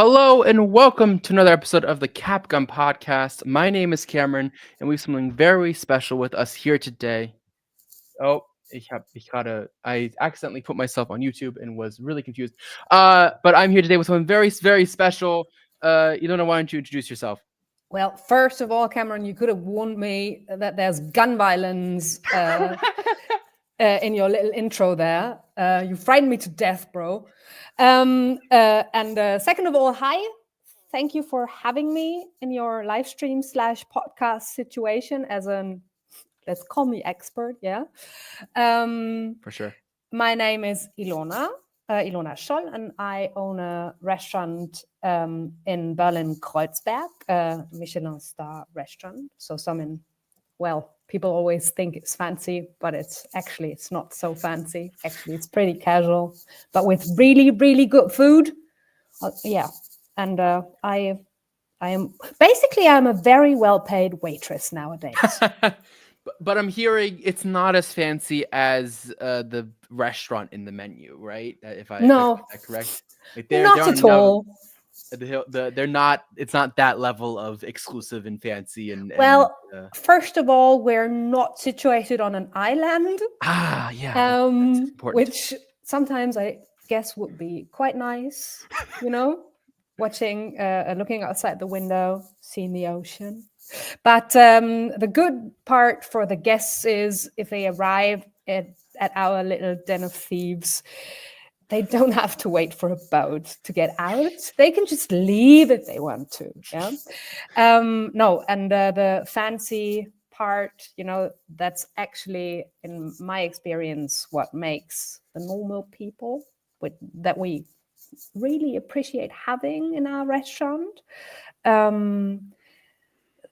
Hello and welcome to another episode of the Capgum Podcast. My name is Cameron, and we have something very special with us here today. Oh, I accidentally put myself on YouTube and was really confused. But I'm here today with someone very, very special. Ilona, why don't you introduce yourself? Well, first of all, Cameron, you could have warned me that there's gun violence in your little intro there. You frightened me to death, bro. And second of all, hi. Thank you for having me in your live stream / podcast situation as an, let's call me expert, yeah. For sure. My name is Ilona Scholl, and I own a restaurant in Berlin-Kreuzberg, a Michelin star restaurant. So people always think it's fancy, but it's not so fancy. Actually, it's pretty casual, but with really, really good food. Yeah. And I'm a very well-paid waitress nowadays. But I'm hearing it's not as fancy as the restaurant in the menu, right? If I got that correct. Like not at all. They're not. It's not that level of exclusive and fancy. First of all, we're not situated on an island. Yeah. That's important. Which sometimes I guess would be quite nice, watching, looking outside the window, seeing the ocean. But the good part for the guests is if they arrive at our little den of thieves, they don't have to wait for a boat to get out. They can just leave if they want to. Yeah. The fancy part, that's actually, in my experience, what makes the normal people that we really appreciate having in our restaurant.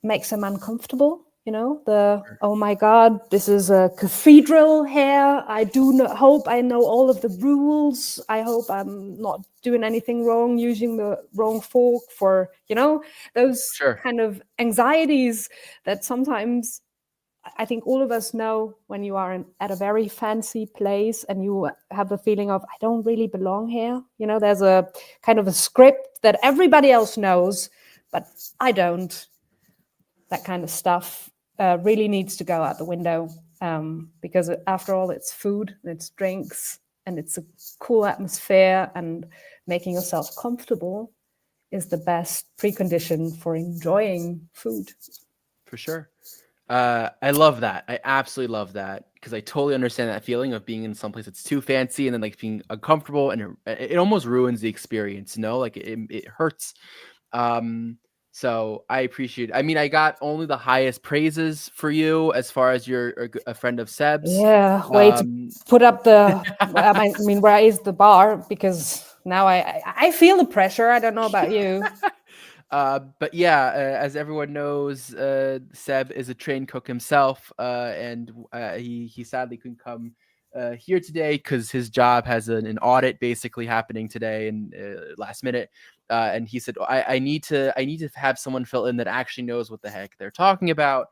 Makes them uncomfortable, oh my God, this is a cathedral here. I hope I know all of the rules. I hope I'm not doing anything wrong, using the wrong fork for, those kind of anxieties that sometimes I think all of us know when you are at a very fancy place and you have the feeling of, I don't really belong here. There's a kind of a script that everybody else knows, but I don't. That kind of stuff really needs to go out the window because after all, it's food, and it's drinks, and it's a cool atmosphere, and making yourself comfortable is the best precondition for enjoying food. For sure. I love that. I absolutely love that because I totally understand that feeling of being in some place that's too fancy and then like being uncomfortable, and it almost ruins the experience, like it hurts. So I appreciate it. I mean, I got only the highest praises for you as far as you're a friend of Seb's. Yeah, way to put up raise the bar, because now I feel the pressure. I don't know about you. But yeah, as everyone knows, Seb is a trained cook himself, and he sadly couldn't come here today because his job has an audit basically happening today and last minute. And he said, I need to have someone fill in that actually knows what the heck they're talking about.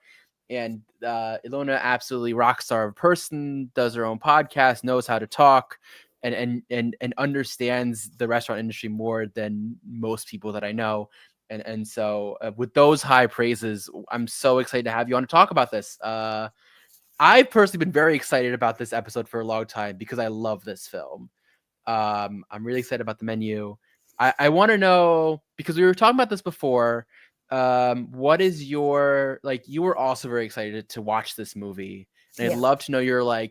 And Ilona, absolutely rock star person, does her own podcast, knows how to talk, and understands the restaurant industry more than most people that I know. And so with those high praises, I'm so excited to have you on to talk about this. I've personally been very excited about this episode for a long time because I love this film. I'm really excited about the menu. I want to know, because we were talking about this before, what is your, you were also very excited to watch this movie. And I'd love to know your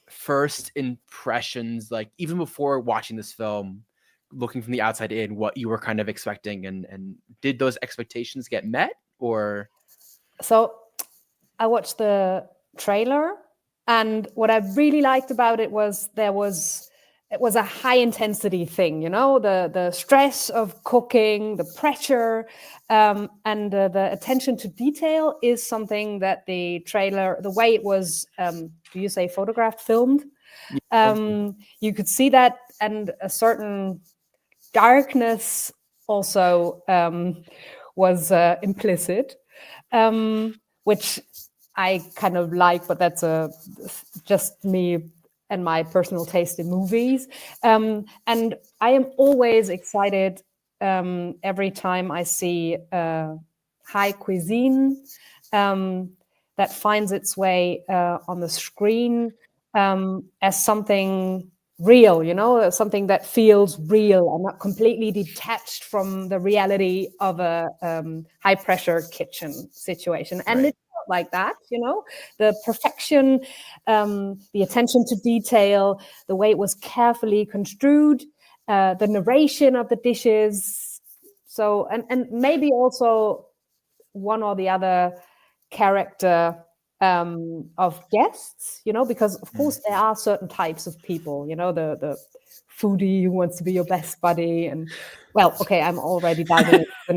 first impressions, even before watching this film, looking from the outside in, what you were kind of expecting, and did those expectations get met? Or so I watched the trailer, and what I really liked about it was it was a high intensity thing, the stress of cooking, the pressure, and the attention to detail is something that the trailer, the way it was, do you say photographed, filmed? You could see that, and a certain darkness also was implicit, which I kind of like, but that's just me and my personal taste in movies. And I am always excited every time I see high cuisine that finds its way on the screen as something real, something that feels real and not completely detached from the reality of a high pressure kitchen situation. And Right. it's not like that, the perfection, the attention to detail, the way it was carefully construed, the narration of the dishes. So, and maybe also one or the other character of guests, because of course there are certain types of people, the foodie who wants to be your best buddy, and well, okay, I'm already diving into the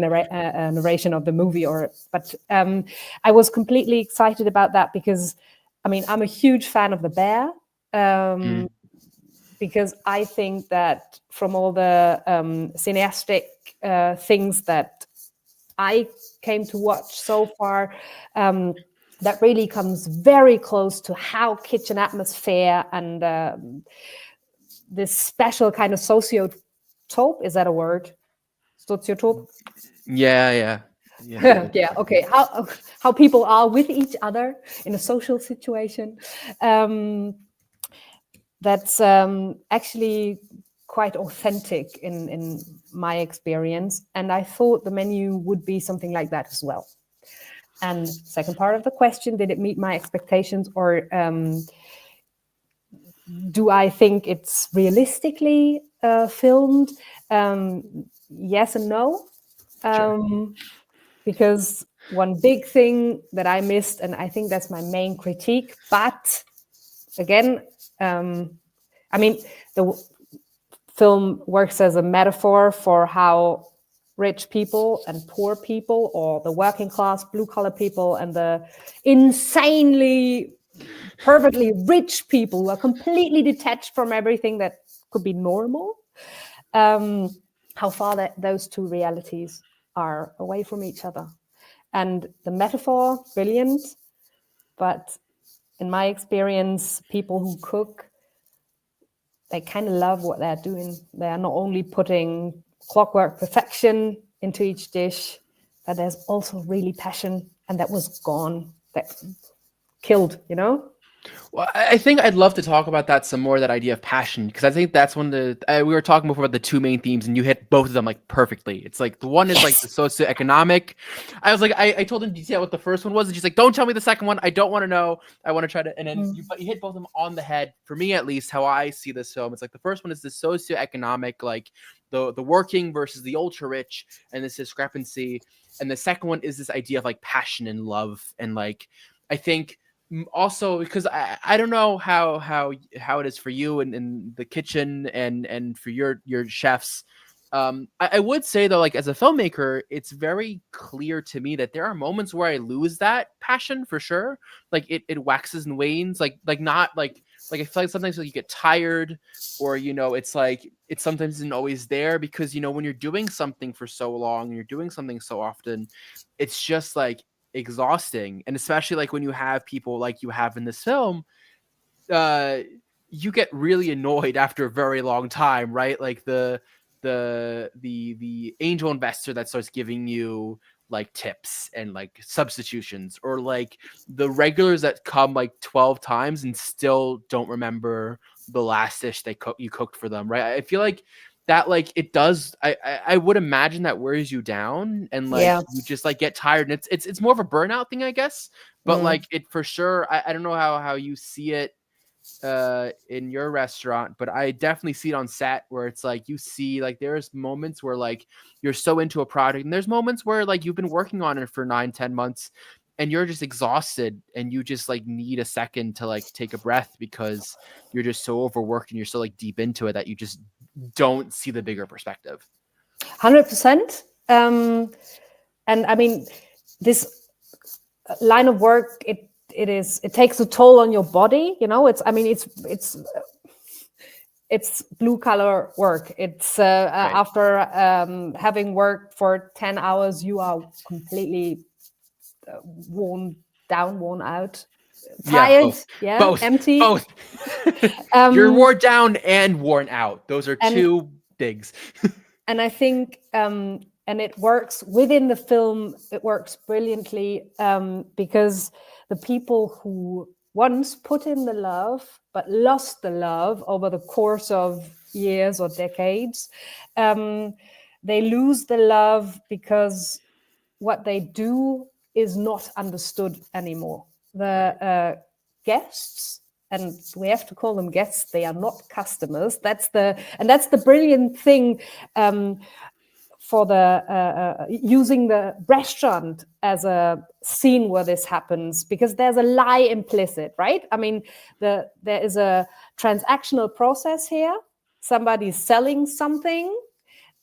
narration of the movie, but I was completely excited about that because, I mean, I'm a huge fan of the bear. Because I think that from all the cineastic things that I came to watch so far, that really comes very close to how kitchen atmosphere and this special kind of sociotope, is that a word? Sociotope? Yeah. Yeah, okay. How people are with each other in a social situation. That's actually quite authentic in my experience. And I thought the menu would be something like that as well. And second part of the question, did it meet my expectations, or do I think it's realistically filmed? Yes and no. Because one big thing that I missed, and I think that's my main critique, but again, I mean, the film works as a metaphor for how rich people and poor people, or the working class, blue collar people, and the insanely, perfectly rich people who are completely detached from everything that could be normal, how far those two realities are away from each other. And the metaphor, brilliant, but in my experience, people who cook, they kind of love what they're doing. They are not only putting clockwork perfection into each dish, but there's also really passion, and that was gone. That killed, Well, I think I'd love to talk about that some more, that idea of passion, because I think that's one of the, we were talking before about the two main themes, and you hit both of them like perfectly. It's like the one is like the socioeconomic. I was like, I told in detail what the first one was, and she's like, don't tell me the second one. I don't want to know. I want to try to, and then but you hit both of them on the head. For me, at least, how I see this film, it's like the first one is the socioeconomic, like the working versus the ultra rich, and this discrepancy, and the second one is this idea of like passion and love, and like I think. Also, because I don't know how it is for you in the kitchen and for your chefs. I would say though, like as a filmmaker, it's very clear to me that there are moments where I lose that passion for sure. Like it waxes and wanes. Like not like I feel like sometimes like you get tired, or it's like it sometimes isn't always there, because when you're doing something for so long and you're doing something so often, it's just like exhausting. And especially like when you have people like you have in this film, you get really annoyed after a very long time, right? Like the angel investor that starts giving you like tips and like substitutions, or like the regulars that come like 12 times and still don't remember the last dish you cooked for them, right? I feel like that, like it does, I would imagine that wears you down, and like you just like get tired, and it's more of a burnout thing, I guess. But like it for sure, I don't know how you see it in your restaurant, but I definitely see it on set, where it's like you see like there's moments where like you're so into a product, and there's moments where like you've been working on it for 9-10 months and you're just exhausted, and you just like need a second to like take a breath, because you're just so overworked and you're so like deep into it that you just don't see the bigger perspective. 100%. And I mean, this line of work, it takes a toll on your body. It's blue collar work. It's right. After having worked for 10 hours, you are completely worn down, worn out, tired, both. Empty. Both. You're worn down and worn out. Those are two things. And I think, and it works within the film, it works brilliantly, because the people who once put in the love, but lost the love over the course of years or decades, they lose the love because what they do is not understood anymore. The guests, and we have to call them guests, they are not customers. That's the brilliant thing, for the using the restaurant as a scene where this happens, because there's a lie implicit, right? I mean, there is a transactional process here. Somebody's selling something,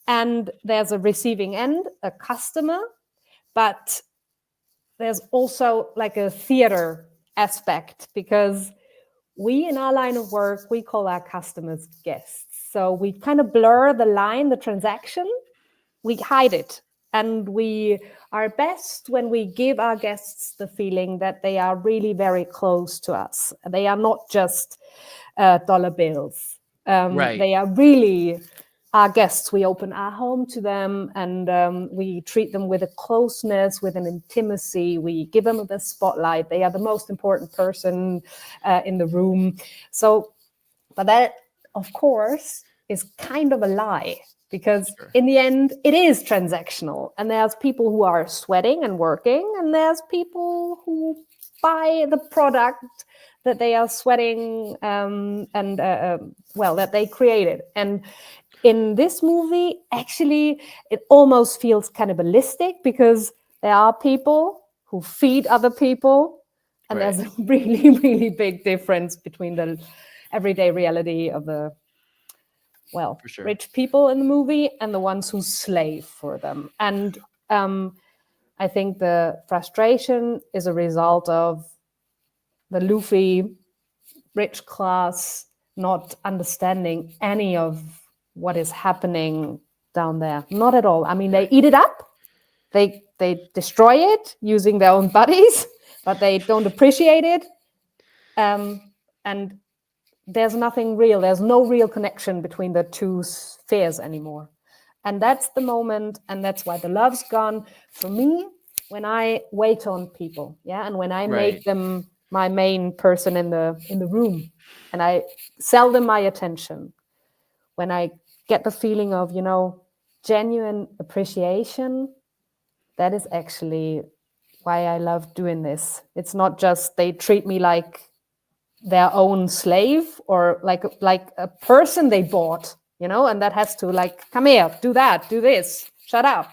and there's a receiving end, a customer, but there's also like a theater aspect, because we, in our line of work, we call our customers guests. So we kind of blur the line, the transaction, we hide it. And we are best when we give our guests the feeling that they are really very close to us. They are not just dollar bills. Right. They are really our guests. We open our home to them, and we treat them with a closeness, with an intimacy. We give them the spotlight. They are the most important person in the room. So, but that, of course, is kind of a lie, because in the end, it is transactional. And there's people who are sweating and working, and there's people who buy the product that they are sweating that they created. And in this movie, actually, it almost feels cannibalistic, because there are people who feed other people, and there's a really, really big difference between the everyday reality of the rich people in the movie and the ones who slave for them. And I think the frustration is a result of the Luffy rich class not understanding any of what is happening down there. Not at all. I mean, they eat it up. They destroy it using their own bodies, but they don't appreciate it. And there's nothing real. There's no real connection between the two spheres anymore. And that's the moment, and that's why the love's gone. For me, when I wait on people, and when I make them my main person in the room, and I sell them my attention, when I get the feeling of, genuine appreciation, that is actually why I love doing this. It's not just they treat me like their own slave, or like a person they bought, and that has to come here, do that, do this, shut up.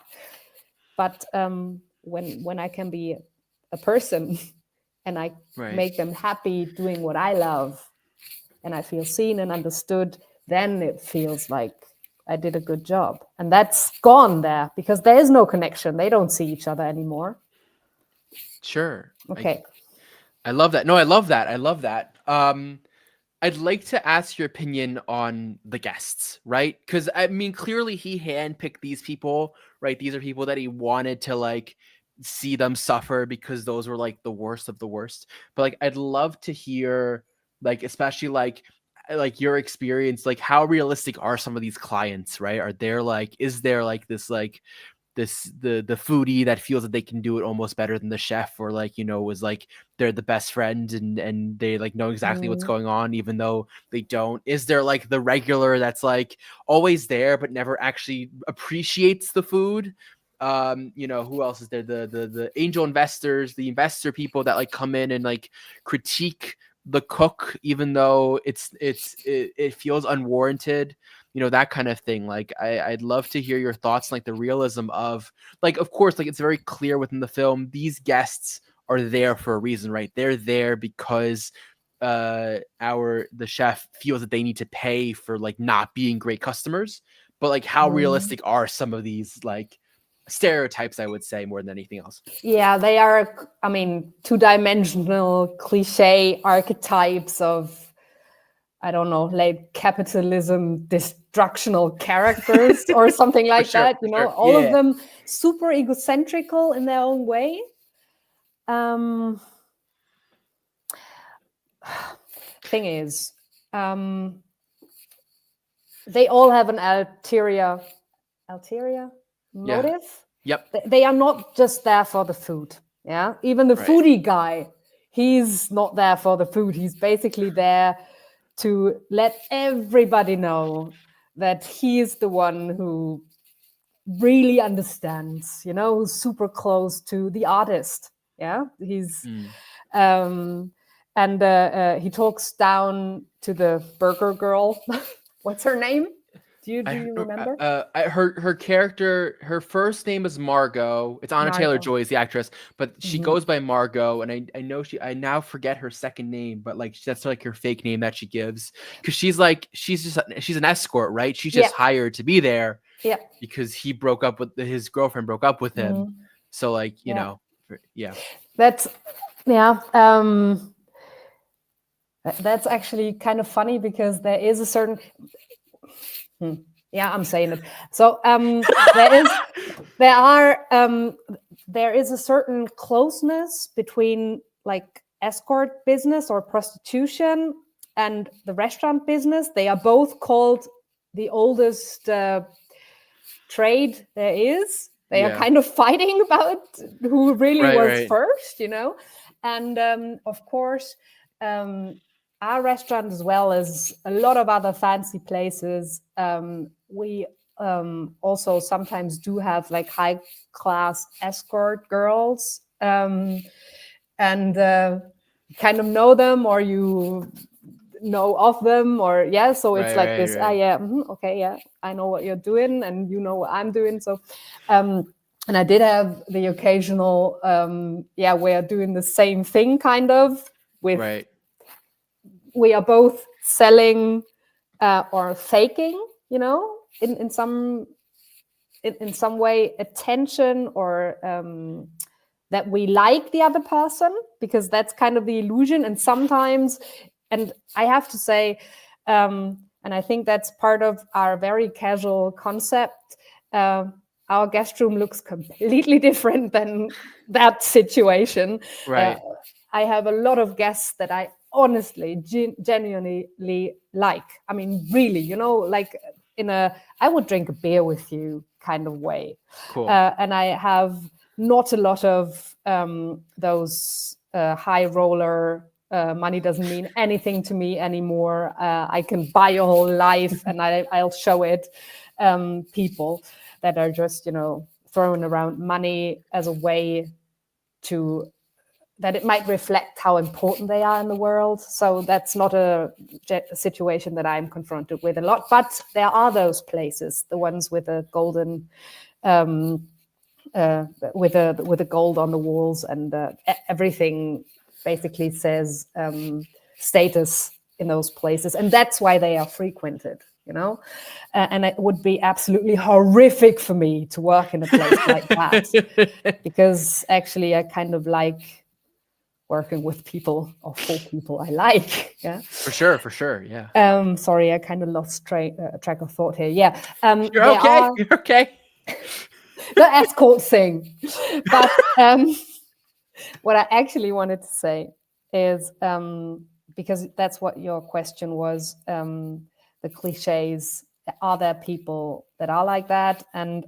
But when I can be a person and I make them happy doing what I love, and I feel seen and understood, then it feels like I did a good job. And that's gone there, because there is no connection. They don't see each other anymore. Sure. Okay. I love that. No, I love that. I love that. I'd like to ask your opinion on the guests, right? Because I mean, clearly he handpicked these people, right? These are people that he wanted to see them suffer, because those were the worst of the worst. But I'd love to hear, especially your experience, how realistic are some of these clients, right? Are there is there the foodie that feels that they can do it almost better than the chef, or was they're the best friend and they know exactly what's going on even though they don't? Is there the regular that's always there but never actually appreciates the food? Who else is there? The angel investors, the investor people that come in and critique the cook even though it feels unwarranted, that kind of thing. I'd love to hear your thoughts, the realism of of course, it's very clear within the film, these guests are there for a reason, right? They're there because the chef feels that they need to pay for not being great customers. But how realistic are some of these stereotypes, I would say, more than anything else? Yeah, they are, I mean, two-dimensional cliche archetypes of, I don't know, late capitalism destructional characters or something like that. All of them super egocentrical in their own way. Thing is, they all have an ulterior ulterior Yeah. motive. Yep. They are not just there for the food. Yeah, even the Right. foodie guy, he's not there for the food. He's basically there to let everybody know that he is the one who really understands, who's super close to the artist. Yeah, he's and he talks down to the burger girl. What's her name? Do you remember? Her character, her first name is Margot. It's Anna Taylor-Joy is the actress, but she goes by Margot, and I know I now forget her second name, but like that's like her fake name that she gives, because she's an escort, right? She's just hired to be there, because his girlfriend broke up with him, so like you know, that's that's actually kind of funny, because there is a certain I'm saying it. So there is a certain closeness between like escort business or prostitution and the restaurant business. They are both called the oldest trade there is. They are kind of fighting about who really was first, and of course our restaurant, as well as a lot of other fancy places, we also sometimes do have like high class escort girls, and kind of know them, or you know of them, or so it's like this. Okay, I know what you're doing, and you know what I'm doing. So and I did have the occasional we're doing the same thing kind of with we are both selling or faking, in some way, attention, or that we like the other person, because that's kind of the illusion. And sometimes, and I have to say, and I think that's part of our very casual concept, our guest room looks completely different than that situation. Right. I have a lot of guests that I honestly, genuinely like. I mean, really, like I would drink a beer with you kind of way. Cool. And I have not a lot of those high roller, money doesn't mean anything to me anymore. I can buy your whole life and I'll show it. People that are just, throwing around money as a way to that it might reflect how important they are in the world. So that's not a situation that I'm confronted with a lot. But there are those places, the ones with a golden, with a gold on the walls, and everything basically says status in those places, and that's why they are frequented. And it would be absolutely horrific for me to work in a place like that, because actually I kind of like working with people, or for people I like. For sure. Yeah. Sorry, I kind of lost track of thought here. Yeah. You're okay. You're okay. The escort thing. But what I actually wanted to say is, because that's what your question was, the cliches. Are there people that are like that? And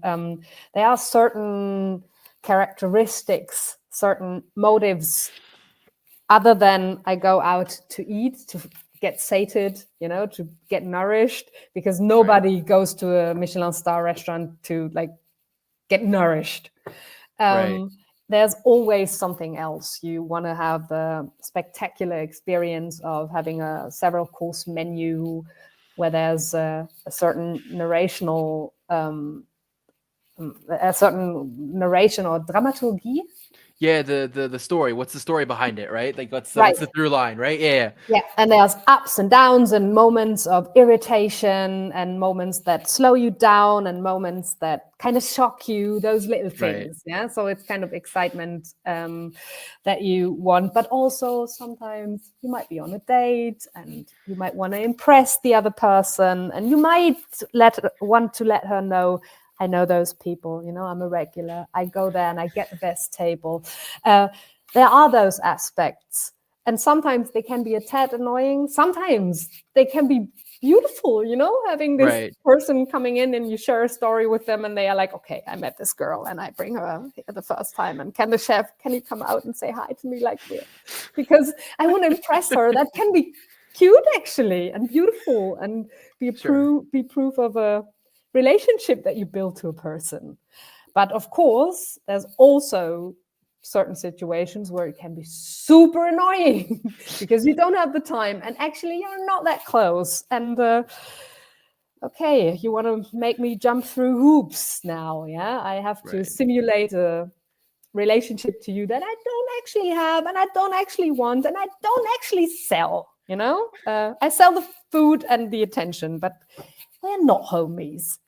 there are certain characteristics, certain motives, other than I go out to eat, to get sated, to get nourished, because nobody goes to a Michelin star restaurant to like get nourished. There's always something else. You want to have the spectacular experience of having a several course menu where there's a certain narrational, a certain narration or dramaturgy. Yeah, the story. What's the story behind it, right? Like what's the through line, right? Yeah. And there's ups and downs, and moments of irritation, and moments that slow you down, and moments that kind of shock you. Those little things. Yeah. So it's kind of excitement that you want, but also sometimes you might be on a date and you might want to impress the other person, and you might want to let her know, I know those people, I'm a regular. I go there and I get the best table. There are those aspects. And sometimes they can be a tad annoying. Sometimes they can be beautiful, having this Right. person coming in and you share a story with them and they are like, okay, I met this girl and I bring her here the first time. And can you come out and say hi to me like we're, because I want to impress her. That can be cute actually and beautiful and be proof of a relationship that you build to a person. But of course, there's also certain situations where it can be super annoying because you don't have the time and actually you're not that close. And okay, you want to make me jump through hoops now. Yeah, I have to simulate a relationship to you that I don't actually have and I don't actually want and I don't actually sell. I sell the food and the attention, but we're not homies.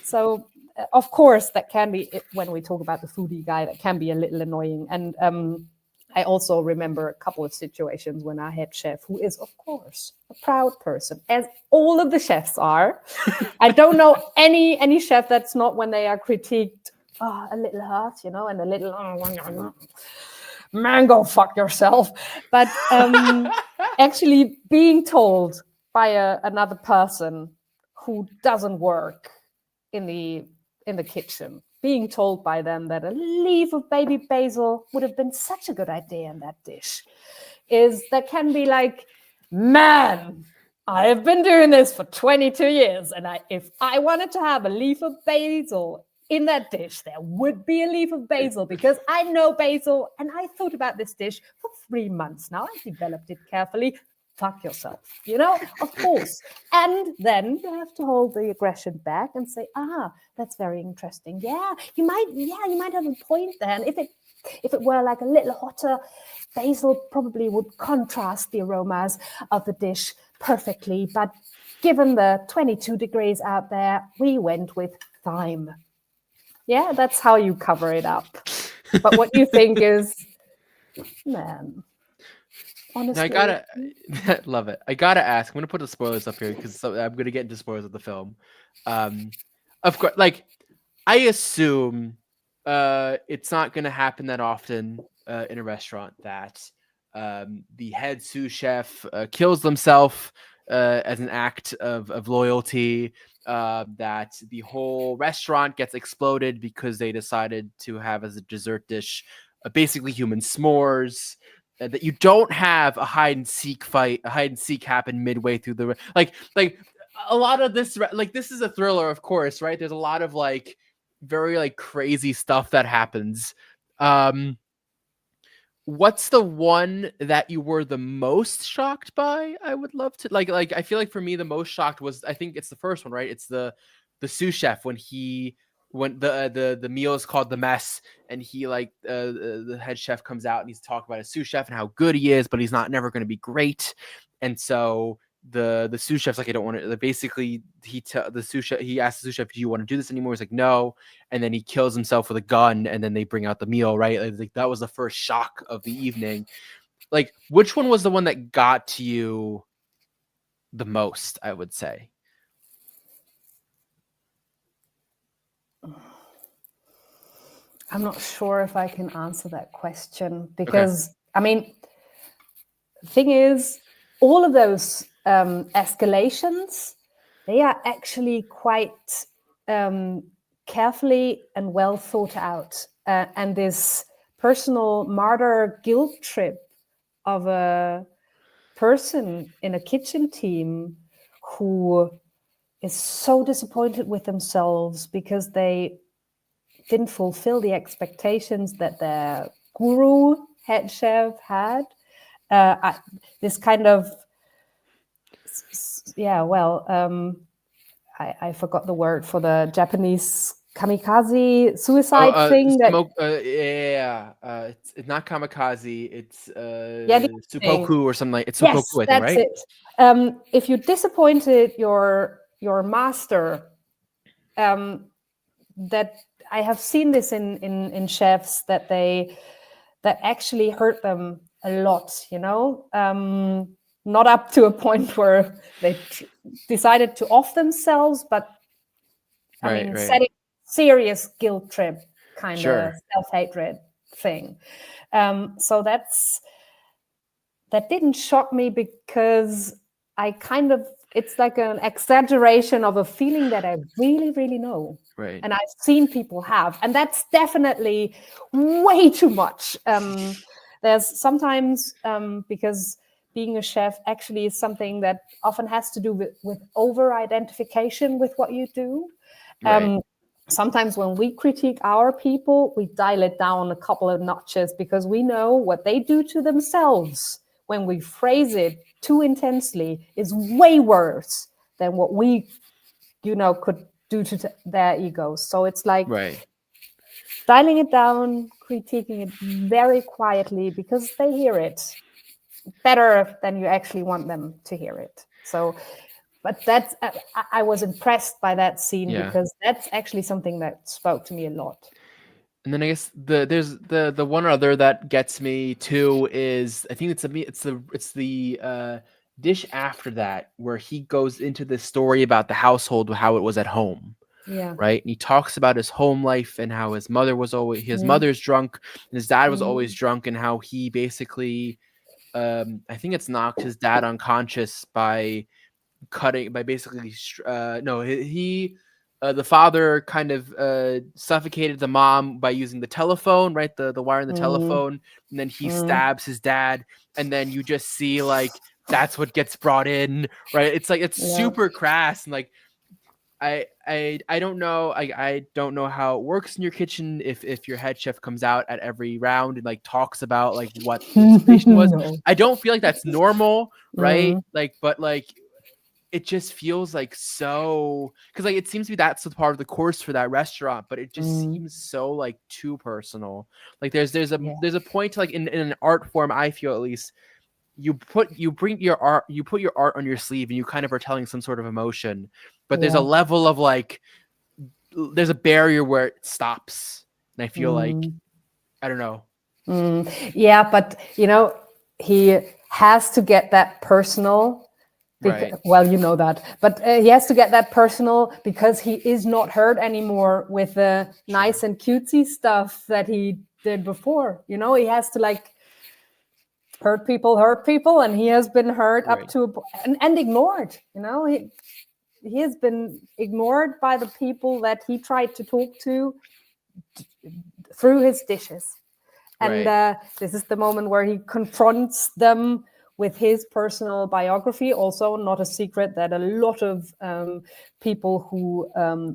So of course, that can be, when we talk about the foodie guy, that can be a little annoying. And I also remember a couple of situations when our head chef, who is, of course, a proud person, as all of the chefs are. I don't know any chef that's not, when they are critiqued, a little hurt, and a little, man, go fuck yourself. But actually being told by another person who doesn't work in the kitchen, being told by them that a leaf of baby basil would have been such a good idea in that dish, that can be like, man, I have been doing this for 22 years, and if I wanted to have a leaf of basil in that dish, there would be a leaf of basil because I know basil and I thought about this dish for 3 months now. I developed it carefully. Fuck yourself, of course. And then you have to hold the aggression back and say, that's very interesting. Yeah, you might have a point then. If it were like a little hotter, basil probably would contrast the aromas of the dish perfectly. But given the 22 degrees out there, we went with thyme. Yeah, that's how you cover it up. But what you think is, man, honestly. Now I gotta love it. I gotta ask. I'm gonna put the spoilers up here because I'm gonna get into spoilers of the film. Of course, like I assume it's not gonna happen that often in a restaurant that the head sous chef kills themselves as an act of loyalty. That the whole restaurant gets exploded because they decided to have as a dessert dish basically human s'mores. That you don't have a hide and seek happen midway through the like a lot of this, like this is a thriller, of course, right? There's a lot of like very like crazy stuff that happens. What's the one that you were the most shocked by? I would love to like I feel like for me the most shocked was, I think it's the first one, right? It's the sous chef when the meal is called the mess and he like the head chef comes out and he's talking about his sous chef and how good he is, but he's never going to be great. And so the sous chef's like, I don't want to, basically he asks the sous chef, do you want to do this anymore? He's like, no. And then he kills himself with a gun and then they bring out the meal, right? Like that was the first shock of the evening. Like which one was the one that got to you the most, I would say? I'm not sure if I can answer that question because, I mean, the thing is, all of those escalations, they are actually quite carefully and well thought out. And this personal martyr guilt trip of a person in a kitchen team who is so disappointed with themselves because they didn't fulfill the expectations that their guru head chef had. This kind of, I forgot the word for the Japanese kamikaze suicide thing. It's not kamikaze. It's seppuku or something like. It's seppuku, yes, I think, right? It. If you disappointed your master, that I have seen this in chefs that actually hurt them a lot, not up to a point where they decided to off themselves, but setting serious guilt trip kind of self-hatred thing. So that's that didn't shock me because it's like an exaggeration of a feeling that I really, really know. Right. And I've seen people have, and that's definitely way too much. There's sometimes, because being a chef actually is something that often has to do with over-identification with what you do. Right. Sometimes when we critique our people, we dial it down a couple of notches because we know what they do to themselves when we phrase it too intensely is way worse than what we, could do to their egos. So it's like Right. dialing it down, critiquing it very quietly because they hear it better than you actually want them to hear it. So, but that's, I was impressed by that scene because that's actually something that spoke to me a lot. And then I guess there's the one other that gets me too is I think it's the dish after that where he goes into this story about the household, how it was at home. Yeah. Right. And he talks about his home life and how his mother's drunk and his dad was always drunk, and how he basically I think it's knocked his dad unconscious by basically no he the father kind of suffocated the mom by using the telephone, right, the wire in the telephone, and then he stabs his dad, and then you just see like that's what gets brought in, right? It's like it's super crass, and like I don't know, I don't know how it works in your kitchen if your head chef comes out at every round and like talks about like what the inspiration was. No. I don't feel like that's normal, right? Like, but like it just feels like so, because like it seems to be that's the part of the course for that restaurant, but it just seems so like too personal. Like there's a point like in an art form, I feel at least, you put your art on your sleeve and you kind of are telling some sort of emotion, but there's a level of like there's a barrier where it stops, and I feel like I don't know. Yeah, but he has to get that personal. Right. Well, you know that, but he has to get that personal because he is not hurt anymore with the nice and cutesy stuff that he did before. He has to like hurt people, and he has been hurt up to and ignored. He has been ignored by the people that he tried to talk to through his dishes. And this is the moment where he confronts them with his personal biography. Also, not a secret that a lot of people who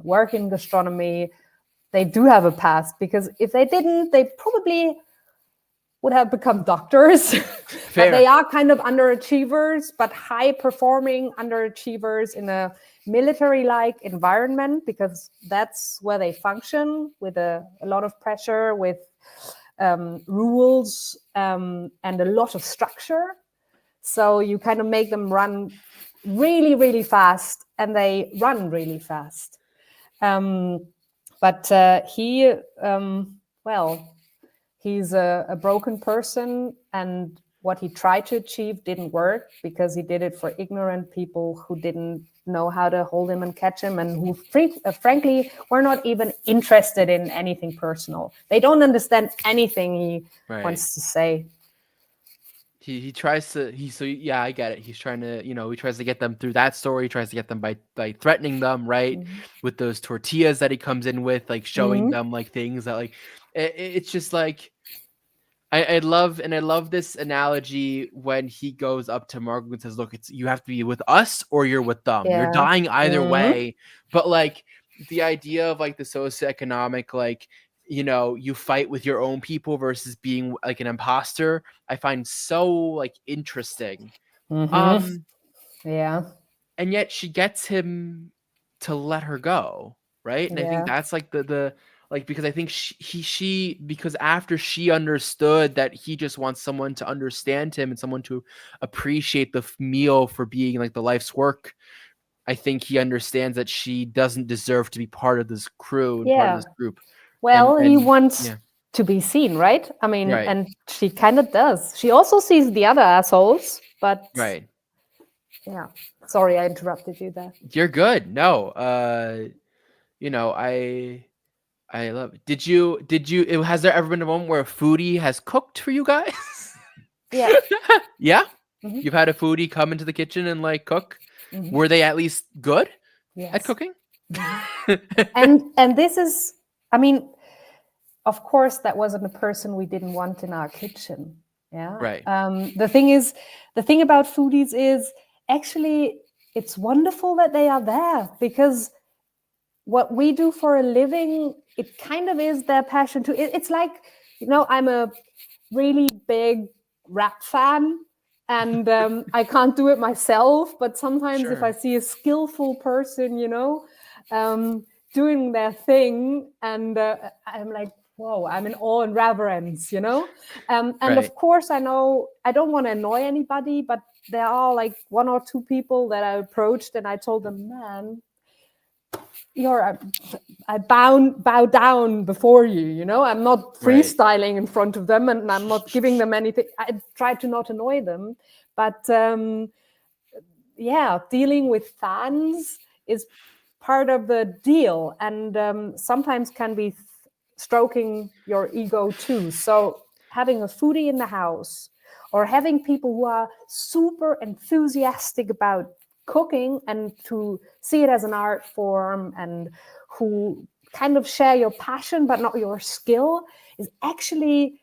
work in gastronomy, they do have a past, because if they didn't, they probably would have become doctors. But they are kind of underachievers, but high-performing underachievers in a military-like environment, because that's where they function, with a lot of pressure, with rules and a lot of structure. So you kind of make them run really, really fast, and they run really fast. But he, he's a broken person, and what he tried to achieve didn't work because he did it for ignorant people who didn't know how to hold him and catch him, and who frankly were not even interested in anything personal. They don't understand anything he wants to say. He tries to I get it. He's trying to, he tries to get them through that story. He tries to get them by threatening them, right? With those tortillas that he comes in with, like showing them like things that like it's just like I love this analogy when he goes up to Margaret and says, "Look, you have to be with us or you're with them. You're dying either way." But like the idea of like the socioeconomic, like, you fight with your own people versus being like an imposter, I find so like interesting. And yet she gets him to let her go, right? And I think that's like the like, because I think she because after she understood that he just wants someone to understand him and someone to appreciate the meal for being like the life's work, I think he understands that she doesn't deserve to be part of this crew and part of this group. Well, and he wants to be seen, right? I mean, and she kind of does. She also sees the other assholes, but yeah. Sorry, I interrupted you there. You're good. No, I love it. Has there ever been a moment where a foodie has cooked for you guys? Yeah. Yeah? Mhm. You've had a foodie come into the kitchen and like cook? Mhm. Were they at least good at Yes. cooking? And this is, I mean, of course, that wasn't a person we didn't want in our kitchen. Yeah. Right. The thing about foodies is actually it's wonderful that they are there, because what we do for a living, it kind of is their passion too. It's like, I'm a really big rap fan, and I can't do it myself, but sometimes if I Sure. see a skillful person, doing their thing, and I'm like, whoa, I'm in awe and reverence, and Right. of course, I know I don't want to annoy anybody, but there are like one or two people that I approached and I told them, man, I bow down before you, I'm not Right. freestyling in front of them, and I'm not giving them anything. I try to not annoy them, but dealing with fans is part of the deal, and sometimes can be stroking your ego too. So having a foodie in the house, or having people who are super enthusiastic about cooking and to see it as an art form, and who kind of share your passion but not your skill, is actually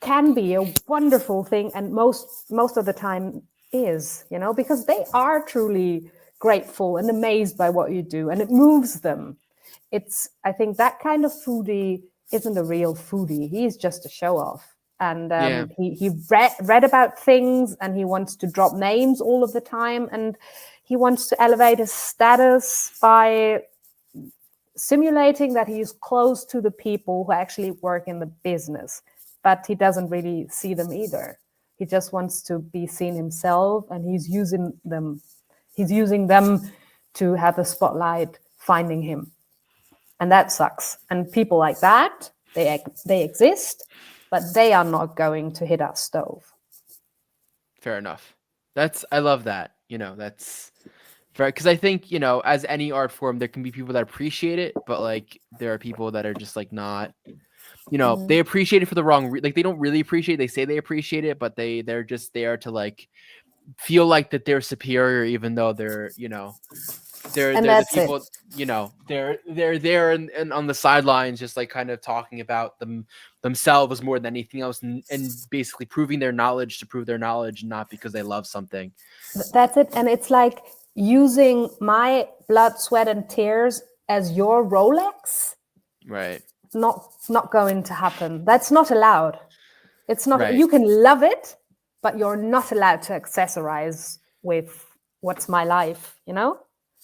can be a wonderful thing, and most of the time is, because they are truly grateful and amazed by what you do, and it moves them. I think that kind of foodie isn't a real foodie. He's just a show off, and Yeah. he read about things, and he wants to drop names all of the time, and he wants to elevate his status by simulating that he's close to the people who actually work in the business, but he doesn't really see them either. He just wants to be seen himself, and he's using them to have the spotlight finding him. And that sucks. And people like that, they exist, but they are not going to hit our stove. Fair enough. I love that. That's fair, because I think, as any art form, there can be people that appreciate it, but like there are people that are just like not, they appreciate it for the wrong like they don't really appreciate it. They say they appreciate it, but they're just there to like feel like that they're superior, even though they're they're the people, they're there and on the sidelines, just like kind of talking about themselves more than anything else, and basically proving their knowledge to prove their knowledge, not because they love something. That's it. And it's like using my blood, sweat, and tears as your Rolex. Right. Not going to happen. That's not allowed. It's not. Right. You can love it, but you're not allowed to accessorize with what's my life.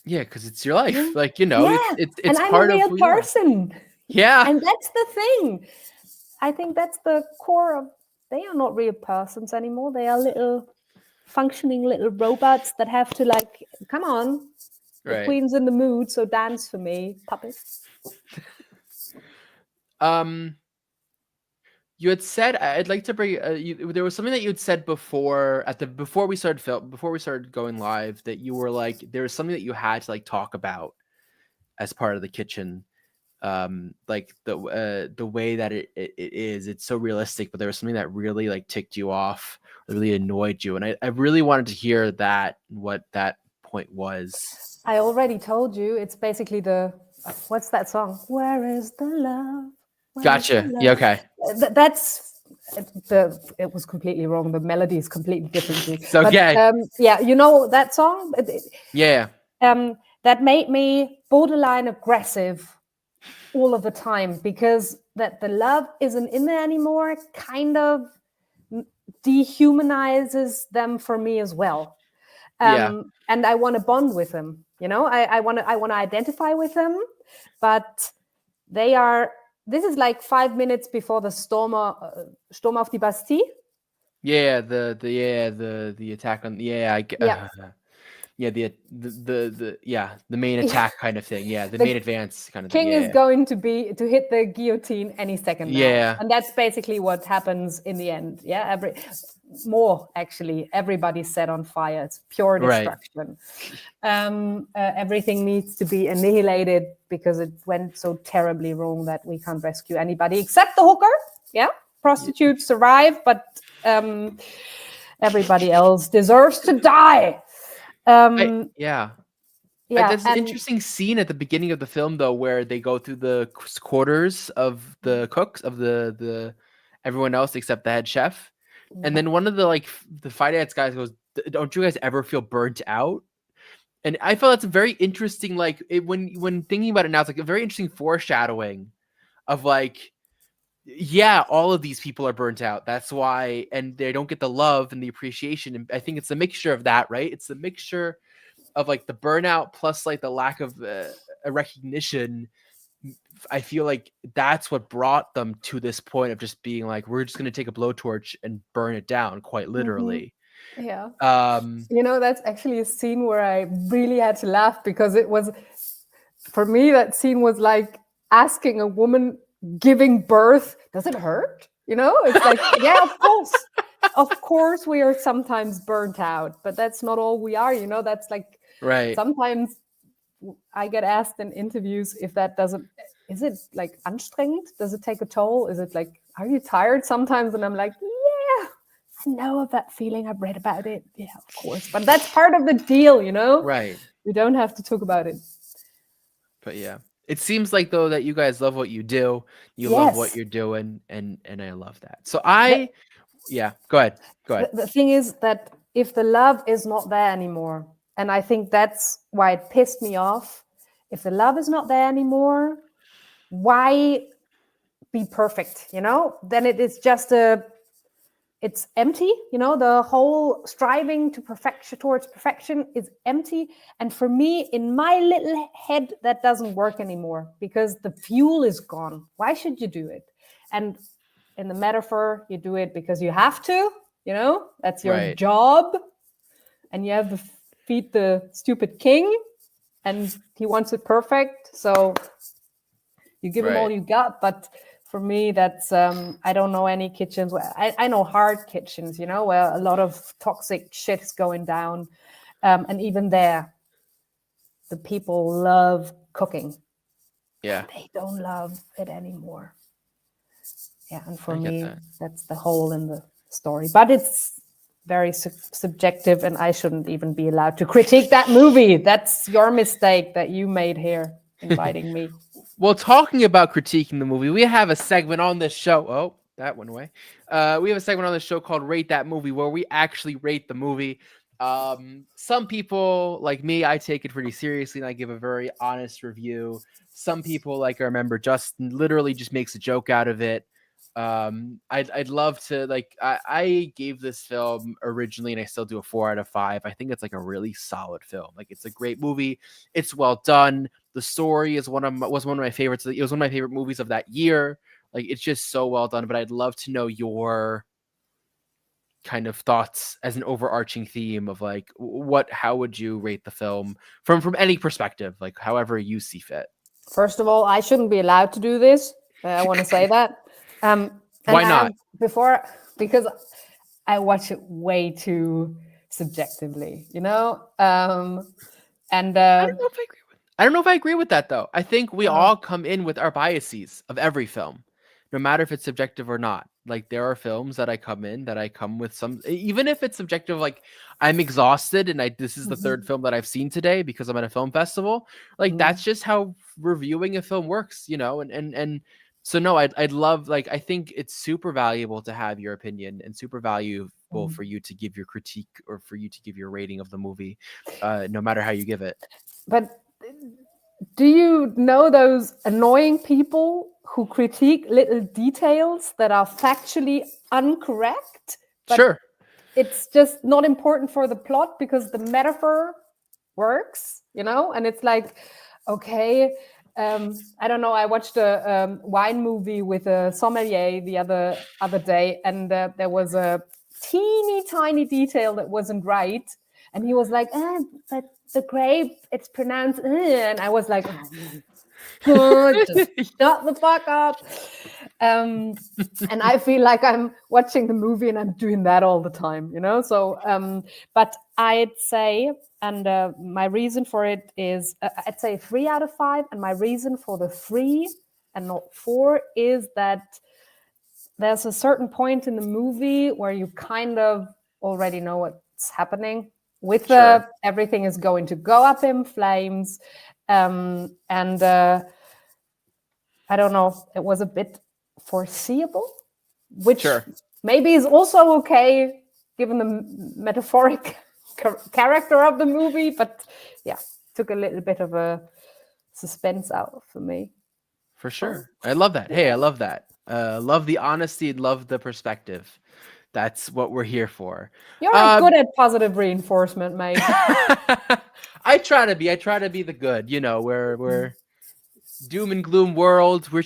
Yeah, because it's your life. Yeah. Like, it's and I'm part a real of who you are. person. Yeah. And that's the thing. I think that's the core of. They are not real persons anymore. They are little functioning little robots that have to like, come on, the Right. queen's in the mood, so dance for me, puppet. You had said, I'd like to bring. There was something that you had said before before we started going live, that you were like, there was something that you had to like talk about as part of the kitchen, like the way that it is. It's so realistic, but there was something that really like ticked you off, or really annoyed you, and I really wanted to hear what that point was. I already told you. It's basically what's that song? Where is the love? Gotcha. Yeah. Okay. It was completely wrong. The melody is completely different. It's okay. But, that song. Yeah. That made me borderline aggressive all of the time, because that the love isn't in there anymore kind of dehumanizes them for me as well. And I want to bond with them. I want to identify with them, but they are. This is like 5 minutes before the Sturm auf die Bastille. Yeah, the attack on the main attack kind of thing. Yeah, the main advance kind of thing. King is going to hit the guillotine any second now. Yeah. And that's basically what happens in the end. Yeah, everybody's set on fire. It's pure destruction. Right. Everything needs to be annihilated because it went so terribly wrong that we can't rescue anybody except the hooker. Yeah. prostitutes survive, but everybody else deserves to die. Yeah. Yeah, There's an interesting scene at the beginning of the film, though, where they go through the quarters of the cooks, of the everyone else except the head chef. And then one of the the finance guys goes, "Don't you guys ever feel burnt out?" And I feel that's a very interesting, when thinking about it now, it's like a very interesting foreshadowing of yeah, all of these people are burnt out. That's why, and they don't get the love and the appreciation. And I think it's a mixture of that, right? It's a mixture of the burnout plus the lack of a recognition. I feel like that's what brought them to this point of just being we're just going to take a blowtorch and burn it down, quite literally. Yeah. That's actually a scene where I really had to laugh, because it was, for me, that scene was like asking a woman giving birth, does it hurt? It's like, yeah, of course we are sometimes burnt out, but that's not all we are. That's right. Sometimes I get asked in interviews if that doesn't, is it anstrengend? Does it take a toll? Is it are you tired sometimes? And I'm like, yeah, I know of that feeling. I've read about it. Yeah, of course. But that's part of the deal, Right. We don't have to talk about it. But yeah, it seems though that you guys love what you do. You love what you're doing, and I love that. So yeah, go ahead. The thing is that if the love is not there anymore, and I think that's why it pissed me off. If the love is not there anymore, why be perfect? Then it is just it's empty. The whole striving to towards perfection is empty. And for me, in my little head, that doesn't work anymore, because the fuel is gone. Why should you do it? And in the metaphor, you do it because you have to. That's your job, and you have to feed the stupid king, and he wants it perfect. So you give him all you got. But for me, that's I don't know any kitchens. I know hard kitchens, where a lot of toxic shit is going down, and even there, the people love cooking. Yeah, they don't love it anymore. Yeah, and for me, that's the hole in the story. But it's very subjective, and I shouldn't even be allowed to critique that movie. That's your mistake that you made here, inviting me. Well, talking about critiquing the movie, we have a segment on this show. Oh, that went away. We have a segment on this show called Rate That Movie, where we actually rate the movie. Some people, like me, I take it pretty seriously, and I give a very honest review. Some people, like our member Justin, literally just makes a joke out of it. I'd love to, I gave this film originally, and I still do a 4 out of 5. I think it's a really solid film. It's a great movie. It's well done. The story is was one of my favorites. It was one of my favorite movies of that year. It's just so well done. But I'd love to know your kind of thoughts as an overarching theme of how would you rate the film from any perspective, however you see fit. First of all, I shouldn't be allowed to do this. I want to say that. Why not? Because I watch it way too subjectively, And I don't know if I agree with that, though. I think we all come in with our biases of every film, no matter if it's subjective or not. There are films that I come with some, even if it's subjective, I'm exhausted and this is the third film that I've seen today because I'm at a film festival. That's just how reviewing a film works, and so no, I'd love, I think it's super valuable to have your opinion, and super valuable for you to give your critique, or for you to give your rating of the movie, no matter how you give it. But do you know those annoying people who critique little details that are factually incorrect? Sure. It's just not important for the plot because the metaphor works, and it's okay, I don't know. I watched a wine movie with a sommelier the other day, and there was a teeny tiny detail that wasn't right, and he was like, but the grape, it's pronounced, and I was like, just shut the fuck up. And I feel like I'm watching the movie and I'm doing that all the time, So, but I'd say, and my reason for it is, I'd say 3 out of 5. And my reason for the 3 and not 4 is that there's a certain point in the movie where you kind of already know what's happening. With everything is going to go up in flames, and I don't know. It was a bit foreseeable, which maybe is also okay given the metaphoric character of the movie. But yeah, took a little bit of a suspense out for me. For sure. I love that. Hey, I love that. Love the honesty and love the perspective. That's what we're here for. You're not good at positive reinforcement, mate. I try to be. I try to be the good. You know, we're doom and gloom world. We're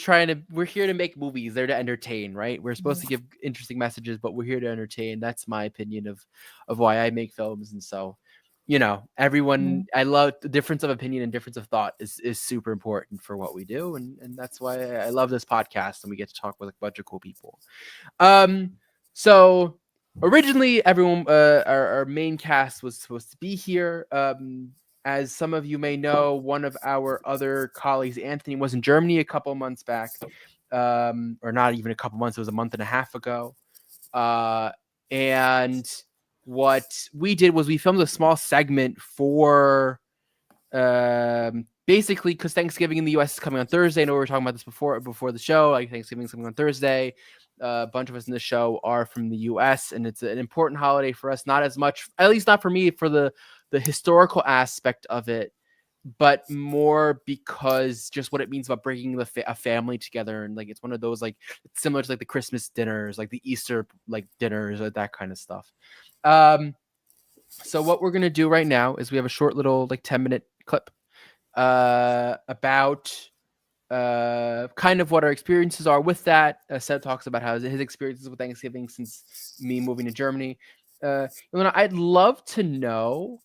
here to make movies. They're to entertain, right? We're supposed to give interesting messages, but we're here to entertain. That's my opinion of why I make films. And so, you know, everyone, I love the difference of opinion and difference of thought is super important for what we do. And that's why I love this podcast and we get to talk with a bunch of cool people. So originally everyone, our main cast was supposed to be here. As some of you may know, one of our other colleagues, Anthony, was in Germany a couple months back, or not even a couple months. It was a month and a half ago. And what we did was we filmed a small segment for basically because Thanksgiving in the U.S. is coming on Thursday. I know we were talking about this before the show. Like Thanksgiving is coming on Thursday. A bunch of us in the show are from the U.S. and it's an important holiday for us. Not as much, at least not for me, for the historical aspect of it, but more because just what it means about bringing a family together. And like, it's one of those, like, it's similar to like the Christmas dinners, like the Easter, like dinners, like that kind of stuff. So what we're going to do right now is we have a short little, like 10-minute clip, about, kind of what our experiences are with that. Seb talks about how his experiences with Thanksgiving since me moving to Germany. I'd love to know,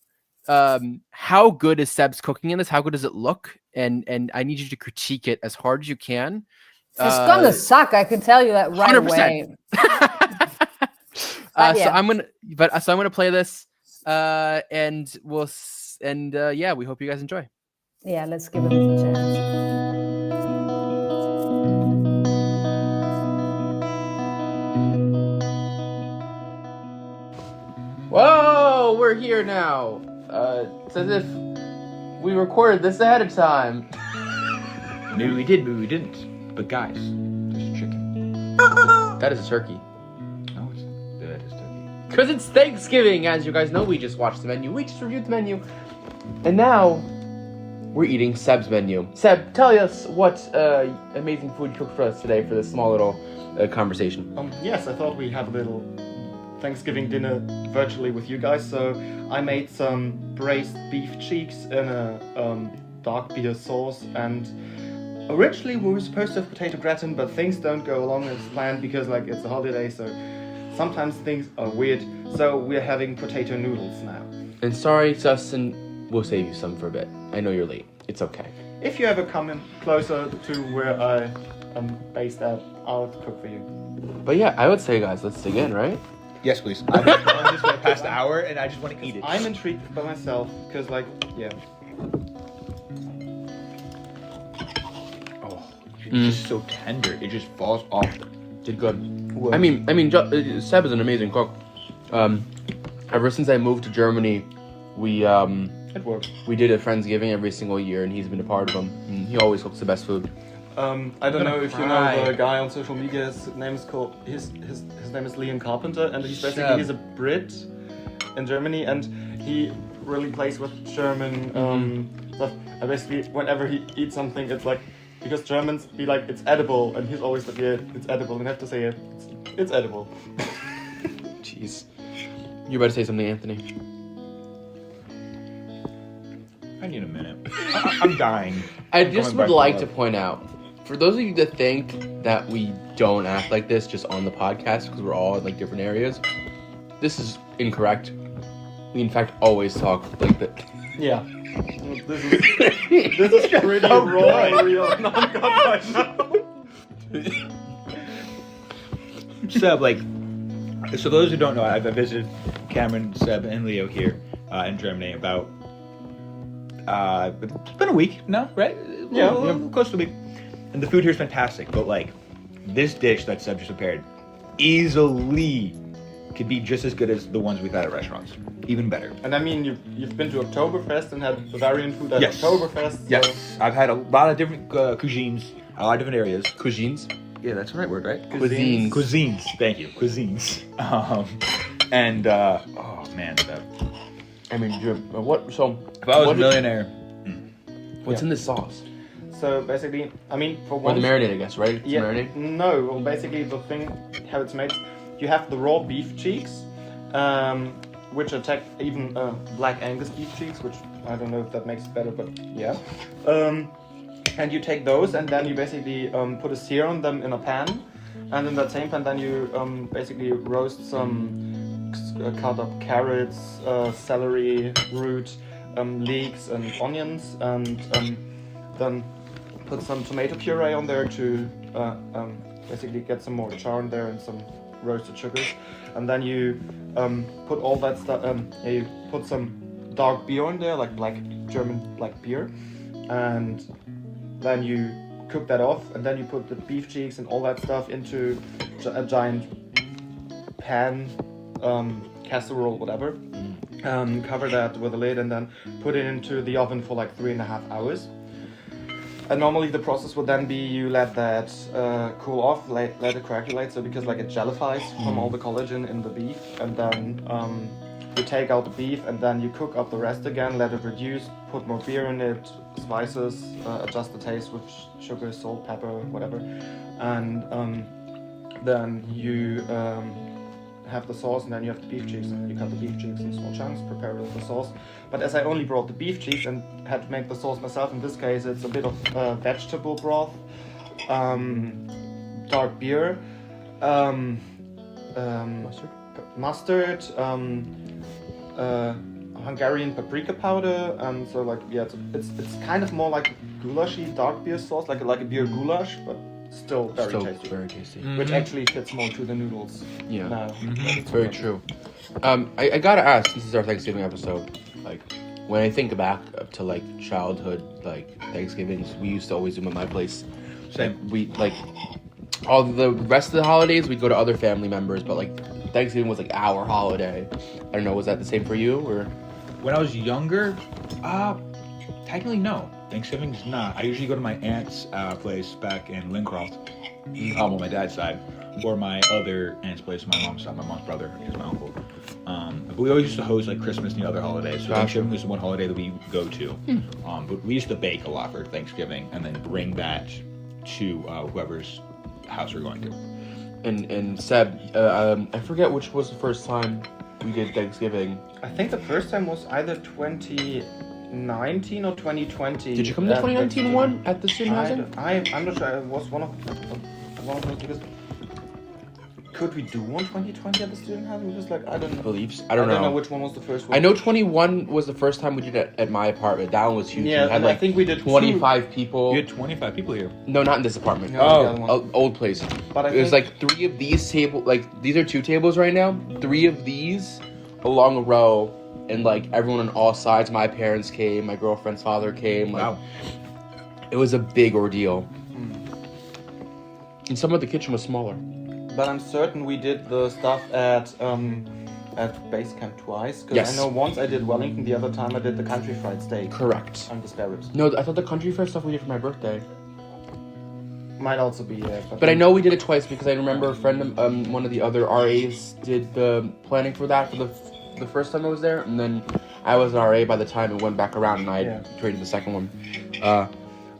how good is Seb's cooking in this? How good does it look? And I need you to critique it as hard as you can. It's gonna suck. I can tell you that right 100%. Away. So I'm gonna play this, and we hope you guys enjoy. Yeah, let's give it a chance. Whoa, we're here now. It's as if we recorded this ahead of time. Maybe we did, maybe we didn't. But guys, there's chicken. That is a turkey. Oh, that is turkey. Because it's Thanksgiving, as you guys know. We just watched the menu. We just reviewed the menu. And now, we're eating Seb's menu. Seb, tell us what amazing food you cooked for us today for this small little conversation. Yes, I thought we'd have a little Thanksgiving dinner virtually with you guys, so I made some braised beef cheeks in a dark beer sauce, and originally we were supposed to have potato gratin, but things don't go along as planned because like it's a holiday, so sometimes things are weird, so we're having potato noodles now. And sorry, Justin, we'll save you some for a bit. I know you're late. It's okay. If you ever come in closer to where I am based at, I'll cook for you. But yeah, I would say, guys, let's dig in, right? Yes, please. I'm just way past the hour, and I just want to eat it. I'm intrigued by myself, because, like, yeah. Oh, it's just so tender. It just falls off. Did good. Whoa. I mean, Seb is an amazing cook. Ever since I moved to Germany, we it works. We did a Friendsgiving every single year, and he's been a part of them. And he always cooks the best food. I don't know if you know the guy on social media. His name is his name is Liam Carpenter, and he's a Brit in Germany, and he really plays with German stuff. And basically, whenever he eats something, it's like, because Germans be like, it's edible, and he's always like, yeah, it's edible, and I have to say it, it's edible. Jeez, you about to say something, Anthony? I need a minute. I'm dying. I just would like to point out, for those of you that think that we don't act like this just on the podcast because we're all in like different areas, this is incorrect. We in fact always talk like that. Yeah. This is pretty raw and real, and I'm gone right now. Seb, like, so those who don't know, I've visited Cameron, Seb, and Leo here in Germany about, it's been a week now, right? Yeah. Close to a week. And the food here is fantastic, but like, this dish that Seb just prepared, easily could be just as good as the ones we've had at restaurants. Even better. And I mean, you've been to Oktoberfest and had Bavarian food at Oktoberfest. So. Yes. I've had a lot of different cuisines, a lot of different areas. Cuisines? Yeah, that's the right word, right? Cuisines. Cuisines. Thank you. Cuisines. And oh man, I mean, what? So if I was a millionaire, what's in this sauce? So basically, I mean, for Or one. the marinade, I guess, right? It's Yeah. marinade? No. Well, basically, the thing how it's made, you have the raw beef cheeks, which attack even black Angus beef cheeks, which I don't know if that makes it better, but yeah. And you take those, and then you basically put a sear on them in a pan, and in that same pan, then you basically roast some cut up carrots, celery root, leeks, and onions, and then put some tomato puree on there to basically get some more char in there and some roasted sugars, and then you put all that stuff. You put some dark beer in there, like German black beer, and then you cook that off, and then you put the beef cheeks and all that stuff into a giant pan, casserole, whatever. Cover that with a lid, and then put it into the oven for like 3.5 hours. And normally the process would then be you let that cool off, let it coagulate, so because like it jellifies from all the collagen in the beef, and then you take out the beef, and then you cook up the rest again, let it reduce, put more beer in it, spices, adjust the taste with sugar, salt, pepper, whatever, and then you have the sauce, and then you have the beef cheeks, and you cut the beef cheeks in small chunks, prepare it with the sauce. But as I only brought the beef cheeks and had to make the sauce myself, in this case it's a bit of vegetable broth, dark beer, mustard, Hungarian paprika powder, and so like yeah, it's kind of more like goulashy dark beer sauce, like a beer goulash, but still very tasty. Very tasty. Which actually fits more to the noodles. Yeah. Now. It's very true. I gotta ask, this is our Thanksgiving episode. Like, when I think back up to like childhood, like Thanksgivings, we used to always do them at my place. Same. We like all the rest of the holidays we'd go to other family members, but like Thanksgiving was like our holiday. I don't know, was that the same for you or? when I was younger, technically no. Thanksgiving's not. I usually go to my aunt's place back in Lincroft, on my dad's side, or my other aunt's place on my mom's side. My mom's brother is my uncle. But we always used to host like Christmas and the other holidays. So Thanksgiving was one holiday that we go to. But we used to bake a lot for Thanksgiving and then bring that to whoever's house we're going to. And Seb, I forget which was the first time we did Thanksgiving. I think the first time was either 2019 or 2020. Did you come to the 2019 one at the student housing? I'm not sure. It was one of those because could we do one 2020 at the student housing? Just like I don't know. Beliefs? I don't know. I don't know which one was the first one. I know 21 was the first time we did it at my apartment. That one was huge. Yeah, we had and I think we did 25 people. You had 25 people here. No, not in this apartment. No, the other one. Old place. But I It was think- like 3 of these tables. Like these are 2 tables right now. 3 of these along a row, and like everyone on all sides. My parents came. My girlfriend's father came. Like, Wow. It was a big ordeal. And some of the kitchen was smaller. But I'm certain we did the stuff at base camp twice. Because Yes. I know once I did Wellington, the other time I did the country fried steak. Correct. And the spare ribs. No, I thought the country fair stuff we did for my birthday. Might also be But I know we did it twice because I remember a friend of one of the other RAs did the planning for that for the first time I was there, and then I was an RA by the time it went back around, and I traded the second one.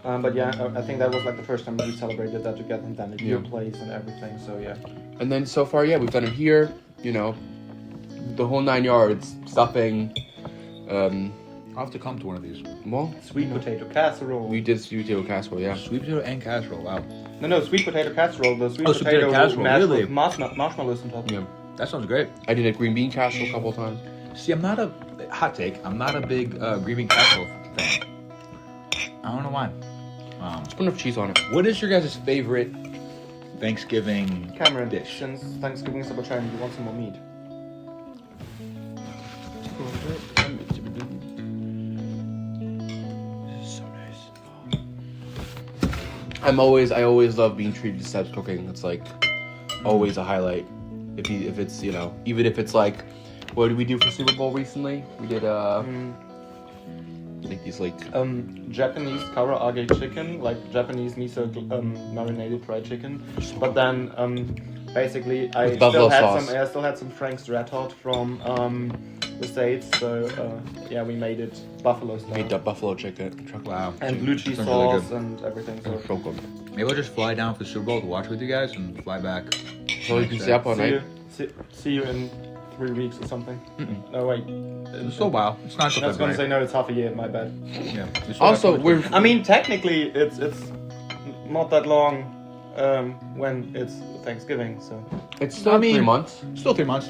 But yeah, I think that was like the first time we celebrated that together, and then at your place and everything. So yeah. And then so far, yeah, we've done it here. You know, the whole 9 yards, stuffing. I'll have to come to one of these. Well, Sweet potato casserole. we did sweet potato casserole, yeah. Sweet potato and casserole, wow. No, sweet potato casserole. The sweet sweet potato potato casserole, mashed really? with marshmallows on top. Yeah. That sounds great. I did a green bean casserole a couple of times. See, I'm not a hot take. I'm not a big green bean casserole fan. I don't know why. Just put enough cheese on it. What is your guys' favorite Thanksgiving Cameron, dish? since Thanksgiving is about China, you want some more meat? So nice. I always love being treated to Seb's cooking. It's like always a highlight. If it's even if it's like, what did we do for Super Bowl recently? We did like these Japanese karaage chicken, like Japanese miso marinated fried chicken. But then basically I With buffalo sauce. still had some Frank's Red Hot from the States. So yeah, we made it buffalo style. made the buffalo chicken. Wow. And blue cheese Sounds really sauce good. and everything. So So good. Maybe I'll just fly down for the Super Bowl to watch with you guys and fly back. So you can stay up all night. see you in 3 weeks or something. Mm-mm. No wait. It's still a while. It's not I just was gonna say no. It's half a year. My bad. Yeah. We still Also, have- we're I mean, technically, it's not that long when it's Thanksgiving. So it's still 3 months. still 3 months.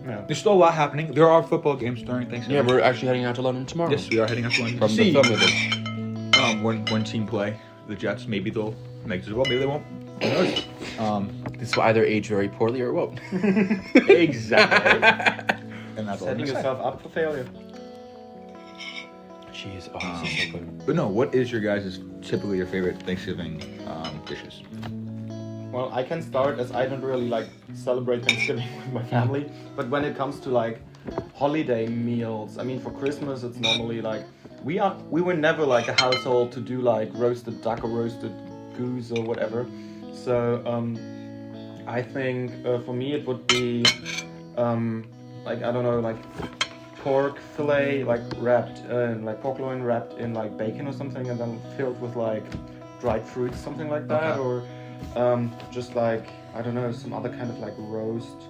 yeah. There's still a lot happening. There are football games during Yeah, Thanksgiving. we're actually heading out to London tomorrow. Yes, we are heading up to London From to the see film of it. one team play. The Jets. Maybe they'll make it as well. Maybe they won't. Who knows? This will either age very poorly or it won't. Exactly. And that's all I'm Setting gonna say. yourself up for failure. Jeez, oh, this is so good. But no, what is your guys' typically your favorite Thanksgiving dishes? Well, I can start as I don't really like celebrate Thanksgiving with my family, but when it comes to like holiday meals, I mean for Christmas it's normally like we were never like a household to do like roasted duck or roasted goose or whatever. So I think for me it would be like I don't know like pork fillet like wrapped like pork loin wrapped in like bacon or something and then filled with like dried fruits something like that Okay. or just like I don't know some other kind of like roast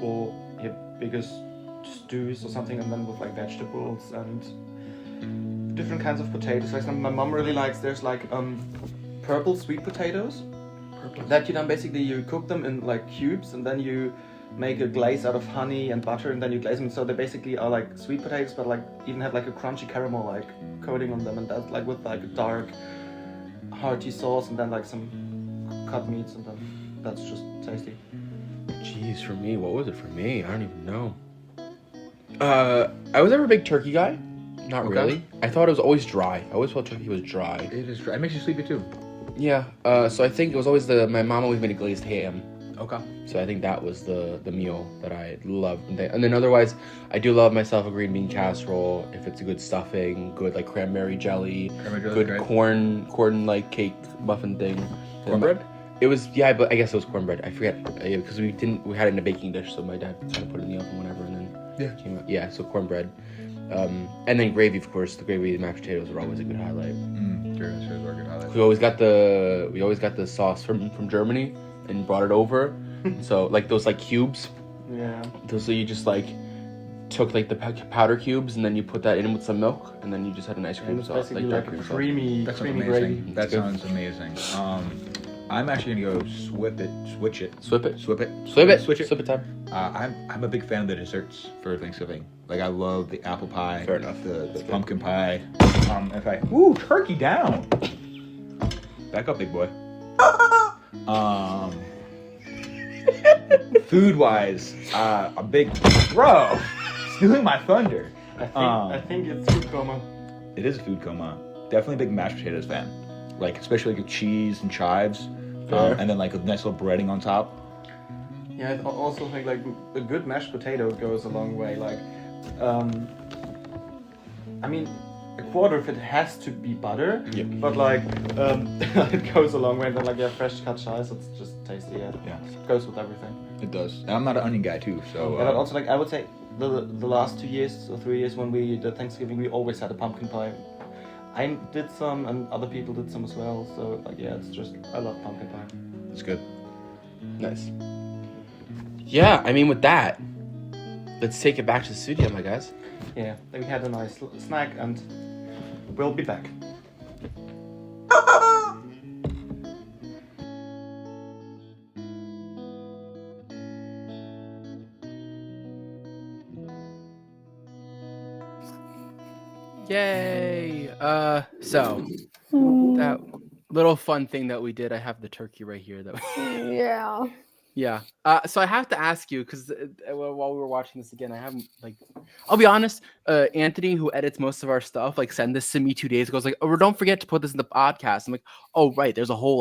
or yeah, biggest stews or something and then with like vegetables and different kinds of potatoes. Like my mom really likes there's like purple sweet potatoes that you then basically you cook them in like cubes and then you make a glaze out of honey and butter and then you glaze them so they basically are like sweet potatoes but like even have like a crunchy caramel like coating on them and that's like with like a dark hearty sauce and then like some cut meats and then that's just tasty. Jeez, for me, what was it for me? I don't even know. I was never a big turkey guy. Not Okay. really. I thought it was always dry. I always felt turkey was dry. It is dry. It makes you sleepy too. Yeah. So I think it was always my mom always made a glazed ham. Okay. So I think that was the meal that I loved. And then otherwise, I do love myself a green bean casserole. If it's a good stuffing, good like cranberry jelly, Cranberry jelly's good great. corn like cake muffin thing. Cornbread? It was but I guess it was cornbread. I forget because we had it in a baking dish, so my dad kind of put it in the oven whenever, and then came out. Yeah, so cornbread, and then gravy, of course. The gravy and mashed potatoes are always a good highlight. Sure, are good highlights. We always got the sauce from Germany and brought it over. So like those like cubes. Yeah. So you just like took like the powder cubes and then you put that in with some milk and then you just had an ice And cream it's sauce basically dark like a cream sauce. creamy That sounds creamy amazing. gravy. That good. sounds amazing. I'm actually gonna go switch it. Swip it. Switch it. Swip it. Switch it. Swip it time. I'm a big fan of the desserts for Thanksgiving. Like I love the apple pie. Fair enough. The pumpkin pie. Turkey down. Back up, big boy. Food wise, a big bro stealing my thunder. I think it's food coma. It is a food coma. Definitely a big mashed potatoes fan. Like especially like with cheese and chives, and then like a nice little breading on top. Yeah, I also think like a good mashed potato goes a long way. Like, I mean, a quarter of it has to be butter, Yeah. but like it goes a long way. Then like yeah, fresh cut chives, it's just tasty. Yeah, Yeah. it goes with everything. It does. And I'm not an onion guy too, so. And also like I would say the last 2 years or 3 years when we did Thanksgiving, we always had a pumpkin pie. I did some and other people did some as well. So like yeah, it's just I love pumpkin pie. It's good. Nice. Yeah, I mean with that, let's take it back to the studio, my guys. Yeah, then we had a nice snack and we'll be back. Yay! So that little fun thing that we did, I have the turkey right here. Yeah. Yeah. So I have to ask you because while we were watching this again, I haven't I'll be honest. Anthony, who edits most of our stuff, sent this to me 2 days ago. I was like, "Oh, don't forget to put this in the podcast." I'm like, "Oh, right. There's a whole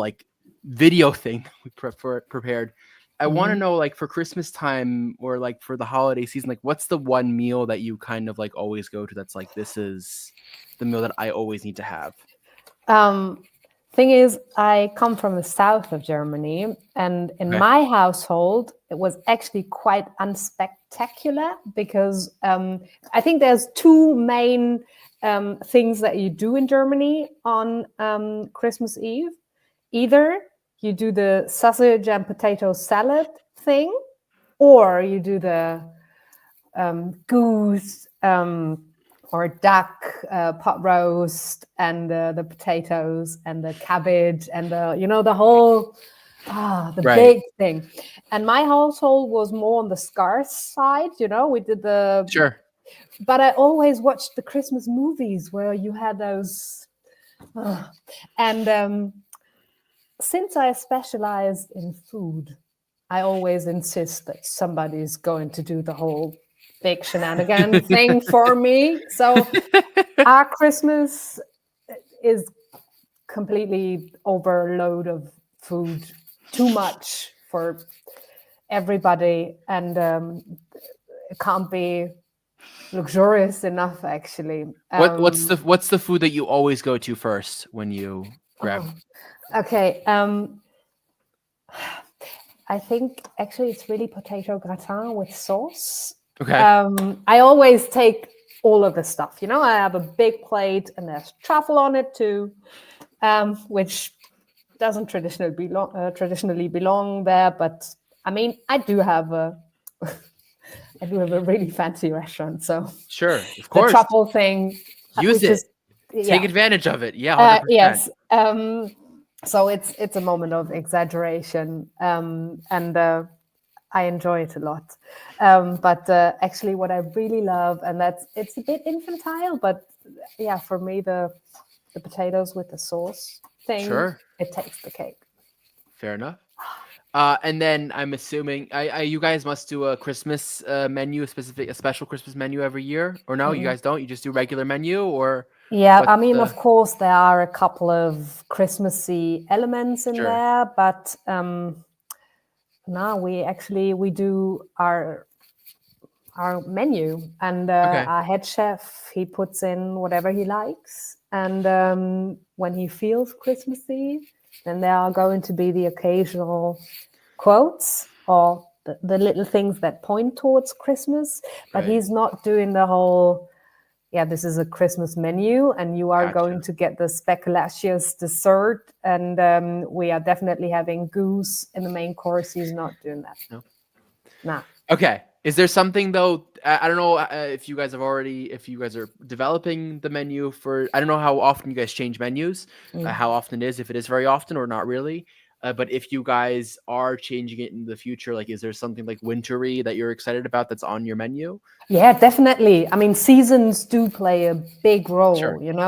video thing that we prepared. I want to Mhm. know, like, for Christmas time or like for the holiday season, like, what's the one meal that you kind of like always go to that's like, this is the meal that I always need to have? Thing is, I come from the south of Germany, and in Okay. my household, it was actually quite unspectacular because I think there's two main things that you do in Germany on Christmas Eve. Either you do the sausage and potato salad thing, or you do the goose or duck pot roast and the potatoes and the cabbage and the whole the Right. big thing. And my household was more on the scarce side. We did Sure. but I always watched the Christmas movies where you had those and since I specialized in food, I always insist that somebody's going to do the whole big shenanigan thing for me. So our Christmas is completely overload of food, too much for everybody, and it can't be luxurious enough. Actually, What's the food that you always go to first when you grab? Okay. I think actually it's really potato gratin with sauce. Okay. I always take all of the stuff. I have a big plate and there's truffle on it too, which doesn't traditionally belong there. But I mean, I do have a really fancy restaurant, so Sure, of the course. truffle thing. Use which it. is- Take yeah. advantage of it. Yeah, 100%. Yes. So it's a moment of exaggeration, and I enjoy it a lot. But actually, what I really love, and it's a bit infantile, but yeah, for me, the potatoes with the sauce thing, Sure. it takes the cake. Fair enough. And then I'm assuming you guys must do a Christmas menu, a special Christmas menu every year, or no? You guys don't. You just do regular menu, or Yeah, what's I mean, the- of course, there are a couple of Christmassy elements in Sure. there, but now we do our menu, and Okay. our head chef, he puts in whatever he likes, and when he feels Christmassy, then there are going to be the occasional quotes or the little things that point towards Christmas, but Right. he's not doing the whole, this is a Christmas menu and you are Gotcha. going to get the speculacious dessert, and we are definitely having goose in the main course. He's not doing that. No. Nah. Okay. Is there something though? I don't know if you guys are developing the menu for. I don't know how often you guys change menus. How often it is, if it is very often or not really. But if you guys are changing it in the future, like, is there something like wintry that you're excited about that's on your menu? Yeah, definitely. I mean, seasons do play a big role. Sure. There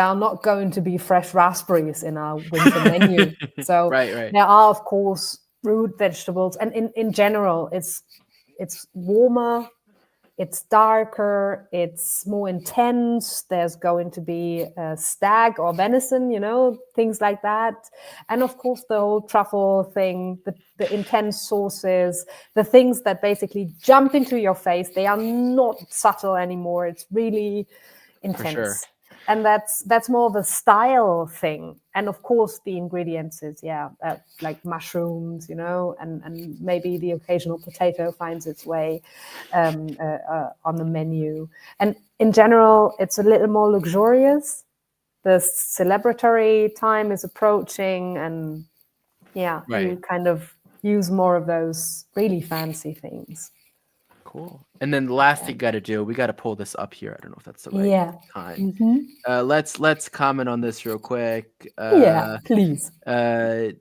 are not going to be fresh raspberries in our winter menu. So Right. there are, of course, root vegetables, and in general, it's warmer, it's darker, it's more intense. There's going to be stag or venison, things like that. And of course, the whole truffle thing, the intense sauces, the things that basically jump into your face. They are not subtle anymore. It's really intense. sure. And that's more of a style thing. And of course, the ingredients is like mushrooms, and maybe the occasional potato finds its way on the menu. And in general, it's a little more luxurious. The celebratory time is approaching, and Right. you kind of use more of those really fancy things. Cool. And then the last thing you got to do, we got to pull this up here. I don't know if that's the right time. Let's comment on this real quick. Please. I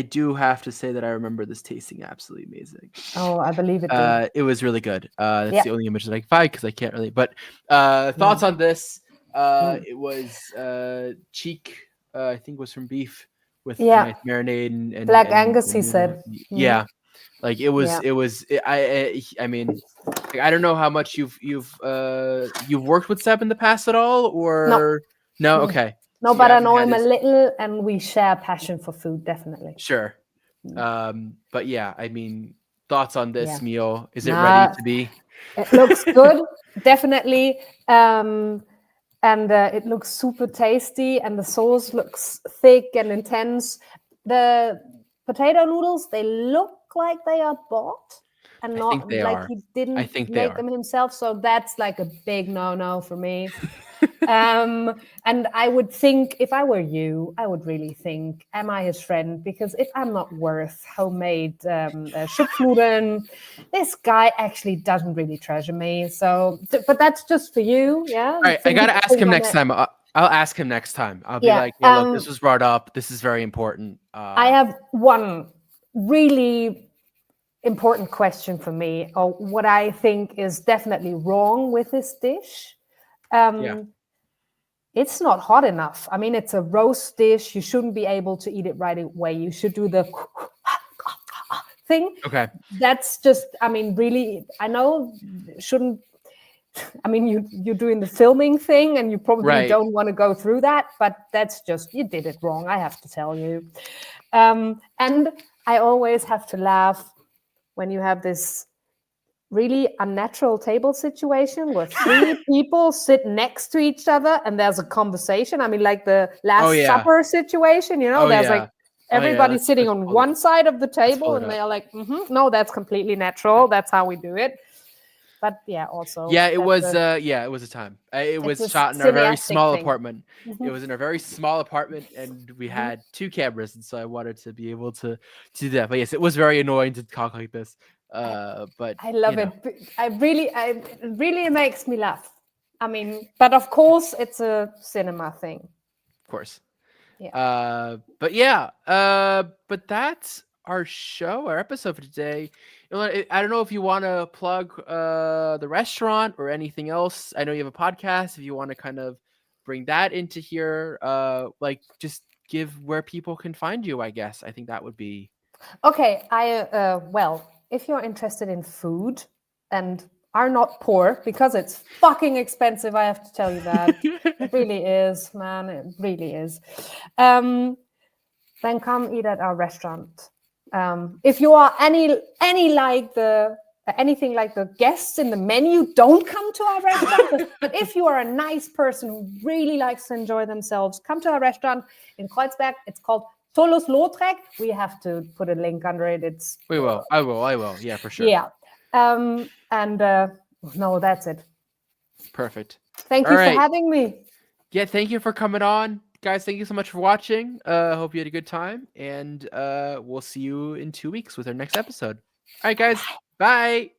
do have to say that I remember this tasting absolutely amazing. Oh, I believe it did. It was really good. That's the only image that I can find because I can't really. But thoughts on this? It was cheek. I think it was from beef with a nice marinade and Black Angus. He said, yeah. Like it was. I mean, I don't know how much you've worked with Seb in the past at all, or no? Okay. No, So you but I haven't know had him a his- little, and we share passion for food, definitely. Sure. Mm. But yeah, I mean, thoughts on this Yeah. meal? Is it Nah. ready to be? It looks good, definitely. And it looks super tasty, and the sauce looks thick and intense. The potato noodles, they look like they are bought and I not think they like are. he I didn't think they make are. them himself. So that's like a big no-no for me. And I would think, if I were you, I would really think, am I his friend? Because if I'm not worth homemade Schupfnudeln, this guy actually doesn't really treasure me. So, but that's just for you, yeah. All right, I gotta ask him next time. I'll ask him next time. I'll be Yeah, like, hey, look, this was brought up. This is very important. I have one really important question for me, or what I think is definitely wrong with this dish. Yeah. It's not hot enough. I mean, it's a roast dish. You shouldn't be able to eat it right away. You should do the thing. Okay. That's just, I mean, really, I know shouldn't, I mean, you're doing the filming thing and you probably Right. don't want to go through that, but that's just, you did it wrong. I have to tell you. And I always have to laugh when you have this really unnatural table situation where 3 people sit next to each other and there's a conversation. I mean, like the Last yeah. Supper situation, you know, Oh, there's yeah. like everybody Let's- sitting let's on pull one it- side of the pull table it and up. they are like, no, that's completely natural. That's how we do it. But yeah, also. Yeah, it that's was. a- Yeah, it was a time. It was a shot in our very cineastic small thing. apartment. Mhm. It was in a very small apartment, and we had 2 cameras, and so I wanted to be able to do that. But yes, it was very annoying to talk like this. But I love you know, it. It really makes me laugh. I mean, but of course, it's a cinema thing. of course. Yeah. But yeah. But that's our show, our episode for today. You know, I don't know if you want to plug the restaurant or anything else. I know you have a podcast. If you want to kind of bring that into here, like just give where people can find you. I guess I think that would be Okay, well, if you're interested in food and are not poor, because it's fucking expensive, I have to tell you that. It really is, man. It really is. Then come eat at our restaurant. If you are anything like the guests in the menu, don't come to our restaurant. But if you are a nice person who really likes to enjoy themselves, come to our restaurant in Kreuzberg. It's called Toulouse-Lautrec. We have to put a link under it. It's We will. I will. Yeah, for sure. yeah. No, that's it. Perfect. Thank All you right. for having me. Yeah, thank you for coming on. Guys, thank you so much for watching. Hope you had a good time. And we'll see you in 2 weeks with our next episode. All right, guys. Bye.